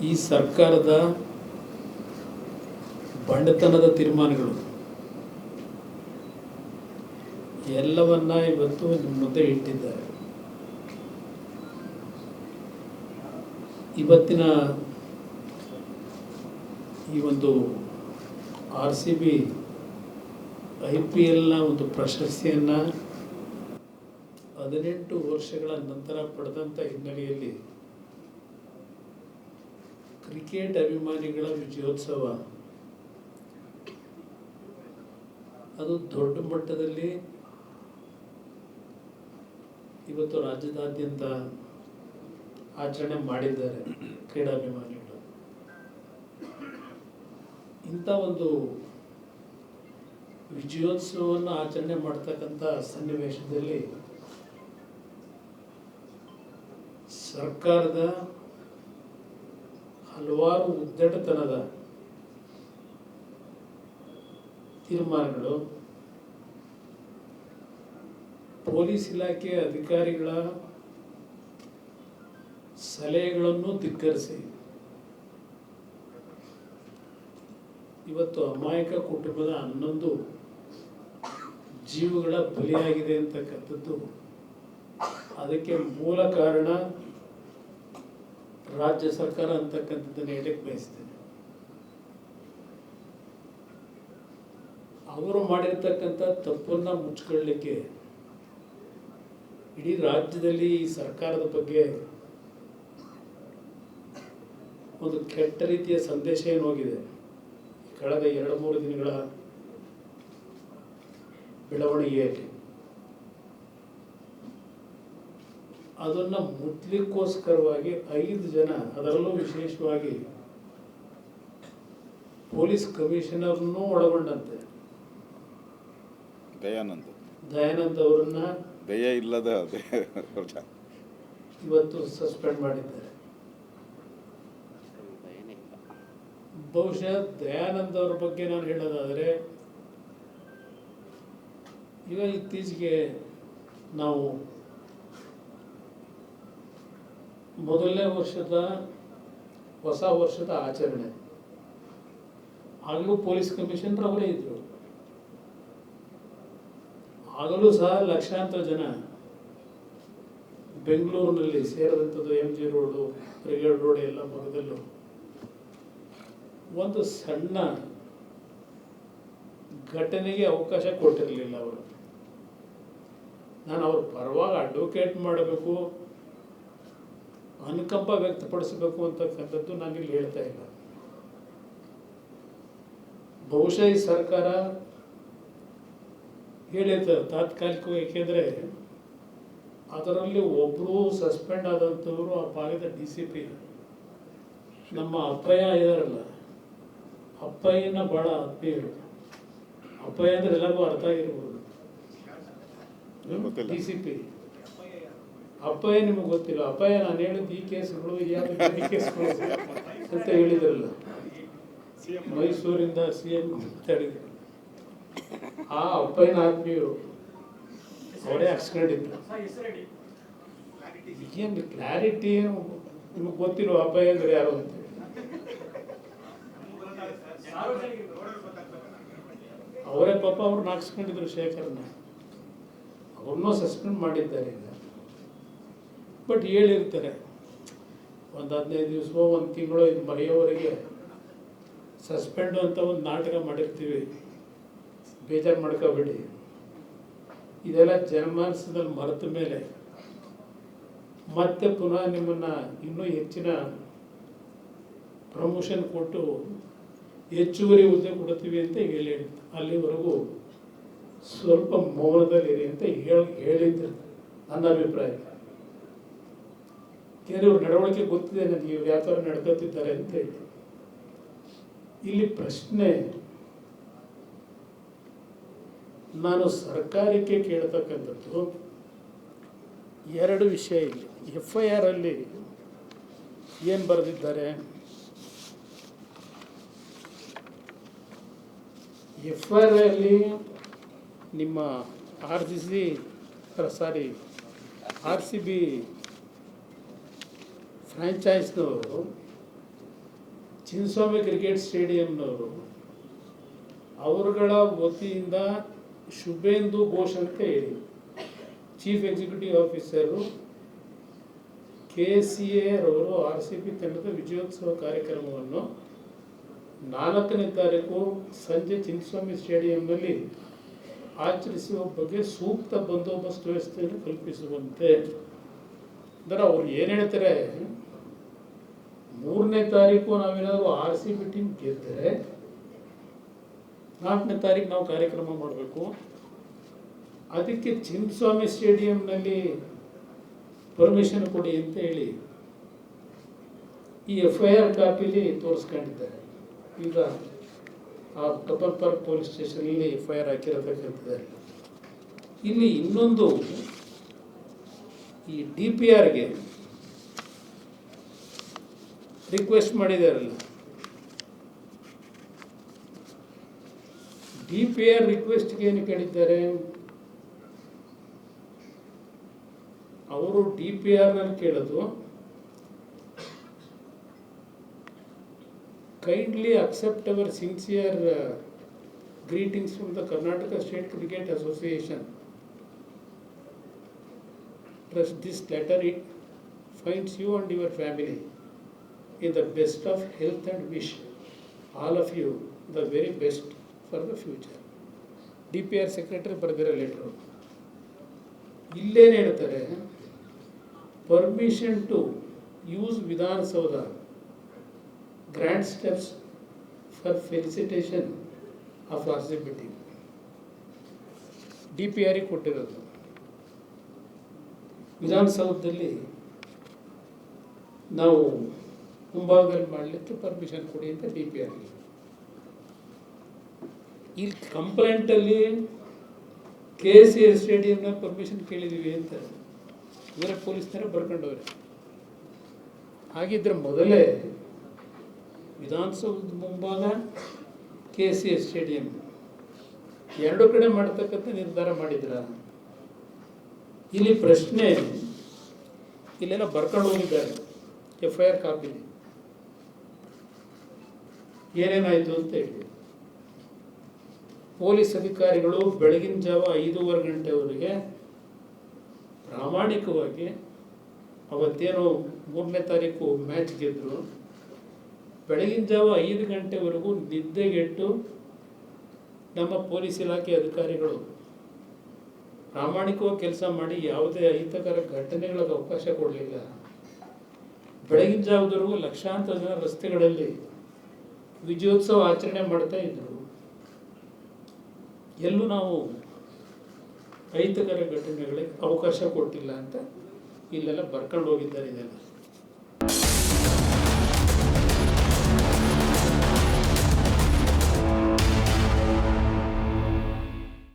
ಈ ಸರ್ಕಾರದ ಬಂಡತನದ ತೀರ್ಮಾನಗಳು ಎಲ್ಲವನ್ನ ಇವತ್ತು ನಿಮ್ಮ ಮುಂದೆ ಇಟ್ಟಿದ್ದಾರೆ. ಇವತ್ತಿನ ಈ ಒಂದು RCB IPLನ ಒಂದು ಪ್ರಶಸ್ತಿಯನ್ನು 18 ವರ್ಷಗಳ ನಂತರ ಪಡೆದಂಥ ಹಿನ್ನೆಲೆಯಲ್ಲಿ ಕ್ರಿಕೆಟ್ ಅಭಿಮಾನಿಗಳ ವಿಜಯೋತ್ಸವ ಅದು ದೊಡ್ಡ ಮಟ್ಟದಲ್ಲಿ ಇವತ್ತು ರಾಜ್ಯದಾದ್ಯಂತ ಆಚರಣೆ ಮಾಡಿದ್ದಾರೆ ಕ್ರೀಡಾಭಿಮಾನಿಗಳು. ಇಂಥ ಒಂದು ವಿಜಯೋತ್ಸವವನ್ನು ಆಚರಣೆ ಮಾಡ್ತಕ್ಕಂಥ ಸನ್ನಿವೇಶದಲ್ಲಿ ಸರ್ಕಾರದ ಹಲವಾರು ಉದ್ದಟತನದ ತೀರ್ಮಾನಗಳು, ಪೊಲೀಸ್ ಇಲಾಖೆ ಅಧಿಕಾರಿಗಳ ಸಲಹೆಗಳನ್ನು ಧಿಕ್ಕರಿಸಿ ಇವತ್ತು ಅಮಾಯಕ ಕುಟುಂಬದ 11 ಜೀವಗಳ ಬಲಿಯಾಗಿದೆ ಅಂತಕ್ಕಂಥದ್ದು. ಅದಕ್ಕೆ ಮೂಲ ಕಾರಣ ರಾಜ್ಯ ಸರ್ಕಾರ ಅಂತಕ್ಕಂಥದ್ದನ್ನು ಹೇಳಕ್ಕೆ ಬಯಸ್ತೇನೆ. ಅವರು ಮಾಡಿರ್ತಕ್ಕಂಥ ತಪ್ಪನ್ನು ಮುಚ್ಕೊಳ್ಳಿಕ್ಕೆ ಇಡೀ ರಾಜ್ಯದಲ್ಲಿ ಈ ಸರ್ಕಾರದ ಬಗ್ಗೆ ಒಂದು ಕೆಟ್ಟ ರೀತಿಯ ಸಂದೇಶ ಏನು ಹೋಗಿದೆ. ಕಳೆದ 2-3 ದಿನಗಳ ಬೆಳವಣಿಗೆಯಲ್ಲಿ ಅದನ್ನು ಮುಟ್ಲಿಕ್ಕೋಸ್ಕರವಾಗಿ 5 ಜನ, ಅದರಲ್ಲೂ ವಿಶೇಷವಾಗಿ ಪೊಲೀಸ್ ಕಮಿಷನರ್ನೂ ಒಳಗೊಂಡಂತೆ ದಯಾನಂದ್ ಅವರನ್ನ ಇವತ್ತು ಸಸ್ಪೆಂಡ್ ಮಾಡಿದ್ದಾರೆ. ಬಹುಶಃ ದಯಾನಂದ್ ಅವರ ಬಗ್ಗೆ ನಾನು ಹೇಳೋದಾದರೆ, ಈಗ ಇತ್ತೀಚೆಗೆ ನಾವು ಮೊದಲನೇ ಹೊಸ ವರ್ಷದ ಆಚರಣೆ ಆಗಲೂ ಪೊಲೀಸ್ ಕಮಿಷನರ್ ಅವರೇ ಇದ್ರು. ಆಗಲೂ ಸಹ ಲಕ್ಷಾಂತರ ಜನ ಬೆಂಗಳೂರಿನಲ್ಲಿ ಸೇರಿದಂಥದ್ದು MG ರೋಡು, ಬ್ರಿಗೇಡ್ ರೋಡ್ ಎಲ್ಲ ಭಾಗದಲ್ಲೂ ಒಂದು ಸಣ್ಣ ಘಟನೆಗೆ ಅವಕಾಶ ಕೊಟ್ಟಿರಲಿಲ್ಲ ಅವರು. ನಾನು ಅವ್ರ ಪರವಾಗಿ ಅಡ್ವೊಕೇಟ್ ಮಾಡಬೇಕು, ಅನುಕಂಪ ವ್ಯಕ್ತಪಡಿಸಬೇಕು ಅಂತಕ್ಕಂಥದ್ದು ನಾನಿಲ್ಲಿ ಹೇಳ್ತಾ ಇಲ್ಲ. ಬಹುಶಃ ಈ ಸರ್ಕಾರ ಹೇಳಿರ್ತಾರೆ ತಾತ್ಕಾಲಿಕವಾಗಿ, ಏಕೆಂದರೆ ಅದರಲ್ಲಿ ಒಬ್ಬರು ಸಸ್ಪೆಂಡ್ ಆದಂಥವರು ಆ ಭಾಗದ DCP ನಮ್ಮ ಅಪ್ಪಯ್ಯ ಇದಾರಲ್ಲ, ಅಪ್ಪಯ್ಯನ ಭಾಳ ಆತ್ಮೀಯರು. ಅಪ್ಪಯ್ಯ ಅಂದರೆ ಎಲ್ಲರಿಗೂ ಅರ್ಥ ಆಗಿರ್ಬೋದು. DCP ಅಪ್ಪಯ್ಯ ನಿಮಗೆ ಗೊತ್ತಿಲ್ಲ. ಅಪ್ಪಯ್ಯ ನಾನು ಹೇಳಿದ್ದು ಈ ಕೇಸ್ಗಳು ಈ ಕೇಸ್ಗಳು ಅಂತ ಹೇಳಿದ್ರಲ್ಲ, ಮೈಸೂರಿಂದ CM ಹೇಳಿದ್ರು. ಆ ಅಪ್ಪಯ್ಯನ ಆತ್ಮೀಯರು ಅವರೇ ಹಾಕ್ಸ್ಕೊಂಡಿದ್ರು. ಏನು ಕ್ಲಾರಿಟಿ ನಿಮಗೆ ಗೊತ್ತಿರೋ ಅಪ್ಪಯ್ಯ ಅಂದರೆ ಯಾರು ಅಂತ. ಅವರೇ ಪಾಪ ಅವ್ರನ್ನ ಹಾಕ್ಸ್ಕೊಂಡಿದ್ರು, ಶೇಖರ್ನ. ಅವ್ರನ್ನೂ ಸಸ್ಪೆಂಡ್ ಮಾಡಿದ್ದಾರೆ ಈಗ. ಬಟ್ ಹೇಳಿರ್ತಾರೆ ಒಂದು 15 ದಿವಸವೋ 1 ತಿಂಗಳು ಇದು ಮರೆಯೋವರೆಗೆ ಸಸ್ಪೆಂಡು ಅಂತ ಒಂದು ನಾಟಕ ಮಾಡಿರ್ತೀವಿ, ಬೇಜಾರು ಮಾಡ್ಕೋಬೇಡಿ. ಇದೆಲ್ಲ ಜನಮಾನಸದಲ್ಲಿ ಮರೆತ ಮೇಲೆ ಮತ್ತೆ ಪುನಃ ನಿಮ್ಮನ್ನು ಇನ್ನೂ ಹೆಚ್ಚಿನ ಪ್ರಮೋಷನ್ ಕೊಟ್ಟು ಹೆಚ್ಚುವರಿ ಹುದ್ದೆ ಕೊಡ್ತೀವಿ ಅಂತ ಹೇಳಿ, ಅಲ್ಲಿವರೆಗೂ ಸ್ವಲ್ಪ ಮೌನದಲ್ಲಿರಿ ಅಂತ ಹೇಳಿದ್ರು ನನ್ನ ಅಭಿಪ್ರಾಯ. ಕೆಲವ್ರ ನಡವಳಿಕೆ ಗೊತ್ತಿದೆ ನನಗೆ, ಇವ್ರು ಯಾವ ಥರ ನಡ್ಕೊತಿದ್ದಾರೆ ಅಂತ ಹೇಳಿ. ಇಲ್ಲಿ ಪ್ರಶ್ನೆ ನಾನು ಸರ್ಕಾರಕ್ಕೆ ಕೇಳ್ತಕ್ಕಂಥದ್ದು 2 ವಿಷಯ. ಇಲ್ಲಿ FIR ಅಲ್ಲಿ ಏನು ಬರೆದಿದ್ದಾರೆ, FIR ಅಲ್ಲಿ ನಿಮ್ಮ RCB ಫ್ರ್ಯಾಂಚೈಸ್ನವರು ಚಿನ್ನಸ್ವಾಮಿ ಕ್ರಿಕೆಟ್ ಸ್ಟೇಡಿಯಂನವರು ಅವರುಗಳ ವತಿಯಿಂದ ಶುಭೇಂದು ಘೋಷ್ ಅಂತ ಹೇಳಿ ಚೀಫ್ ಎಕ್ಸಿಕ್ಯೂಟಿವ್ ಆಫೀಸರು KCA ರವರು RCB ತಂಡದ ವಿಜಯೋತ್ಸವ ಕಾರ್ಯಕ್ರಮವನ್ನು 4ನೇ ತಾರೀಕು ಸಂಜೆ ಚಿನ್ನಸ್ವಾಮಿ ಸ್ಟೇಡಿಯಂನಲ್ಲಿ ಆಚರಿಸುವ ಬಗ್ಗೆ ಸೂಕ್ತ ಬಂದೋಬಸ್ತ್ ವ್ಯವಸ್ಥೆಯನ್ನು ಕಲ್ಪಿಸುವಂತೆ. ಅಂದರೆ ಅವ್ರು ಏನು ಹೇಳ್ತಾರೆ, 3ನೇ ತಾರೀಕು ನಾವೇನಾದರೂ RCB ಟೀಮ್ ಗೆದ್ದರೆ 4ನೇ ತಾರೀಕು ನಾವು ಕಾರ್ಯಕ್ರಮ ಮಾಡಬೇಕು. ಅದಕ್ಕೆ ಚಿನ್ನಸ್ವಾಮಿ ಸ್ಟೇಡಿಯಂನಲ್ಲಿ ಪರ್ಮಿಷನ್ ಕೊಡಿ ಅಂತ ಹೇಳಿ ಈ FIR ಕಾಪಿಲಿ ತೋರಿಸ್ಕೊಂಡಿದ್ದಾರೆ. ಈಗ ಆ ಕಬ್ಬನ್ ಪಾರ್ಕ್ ಪೊಲೀಸ್ ಸ್ಟೇಷನಲ್ಲಿ FIR ಹಾಕಿರತಕ್ಕಂಥದ್ದಾರೆ. ಇಲ್ಲಿ ಇನ್ನೊಂದು ಈ DPRಗೆ ರಿಕ್ವೆಸ್ಟ್ ಮಾಡಿದಾರಲ್ಲ, DPR ರಿಕ್ವೆಸ್ಟ್ಗೆ ಏನು ಕೇಳಿದ್ದಾರೆ, ಅವರು DPRನಲ್ಲಿ ಕೇಳೋದು kindly accept our sincere greetings from the Karnataka State Cricket Association. Plus this letter, it finds you and your family in the best of health and wish all of you the very best for the future. DPR secretary ಬರೆದಿರೋ letter. ಇಲ್ಲೇನು ಹೇಳ್ತಾರೆ, permission to use Vidhanasauda grand steps for felicitation of RCB team. DPR ಕೊಟ್ಟಿರೋದು. ವಿಧಾನಸೌಧದಲ್ಲಿ ನಾವು ಮುಂಭಾಗದಲ್ಲಿ ಮಾಡಲಿಕ್ಕೆ permission ಕೊಡಿ ಅಂತ DPR. ಇಲ್ಲಿ ಕಂಪ್ಲೇಂಟಲ್ಲಿ KCA ಸ್ಟೇಡಿಯಂನ ಪರ್ಮಿಷನ್ ಕೇಳಿದ್ದೀವಿ ಅಂತ ಇವರೇ ಪೊಲೀಸ್ನವರೇ ಬರ್ಕೊಂಡವ್ರೆ. ಹಾಗಿದ್ರೆ ಮೊದಲೇ ವಿಧಾನಸೌಧದ ಮುಂಭಾಗ KCA ಸ್ಟೇಡಿಯಂ ಎರಡು ಕಡೆ ಮಾಡತಕ್ಕಂಥ ನಿರ್ಧಾರ ಮಾಡಿದ್ರ? ಇಲ್ಲಿ ಪ್ರಶ್ನೆ, ಇಲ್ಲೆಲ್ಲ ಬರ್ಕೊಂಡು ಹೋಗಿದ್ದಾರೆ FIR ಕಾಪಿ, ಏನೇನಾಯಿತು ಅಂತ ಹೇಳಿ. ಪೊಲೀಸ್ ಅಧಿಕಾರಿಗಳು ಬೆಳಗಿನ ಜಾವ 5:15 ಗಂಟೆವರೆಗೆ ಪ್ರಾಮಾಣಿಕವಾಗಿ ಅವತ್ತೇನು 3ನೇ ತಾರೀಕು ಮ್ಯಾಚ್ ಗೆದ್ದರು, ಬೆಳಗಿನ ಜಾವ 5 ಗಂಟೆವರೆಗೂ ನಿದ್ದೆಗೆಟ್ಟು ನಮ್ಮ ಪೊಲೀಸ್ ಇಲಾಖೆ ಅಧಿಕಾರಿಗಳು ಪ್ರಾಮಾಣಿಕವಾಗಿ ಕೆಲಸ ಮಾಡಿ ಯಾವುದೇ ಅಹಿತಕರ ಘಟನೆಗಳಿಗೆ ಅವಕಾಶ ಕೊಡಲಿಲ್ಲ. ಬೆಳಗಿನ ಜಾವದವರೆಗೂ ಲಕ್ಷಾಂತರ ಜನ ರಸ್ತೆಗಳಲ್ಲಿ ವಿಜಯೋತ್ಸವ ಆಚರಣೆ ಮಾಡ್ತಾ ಇದ್ರು. ಎಲ್ಲೂ ನಾವು ಅಹಿತಕರ ಘಟನೆಗಳಿಗೆ ಅವಕಾಶ ಕೊಟ್ಟಿಲ್ಲ ಅಂತ ಇಲ್ಲೆಲ್ಲ ಬರ್ಕೊಂಡು ಹೋಗಿದ್ದಾರೆ ಇದೆಲ್ಲ.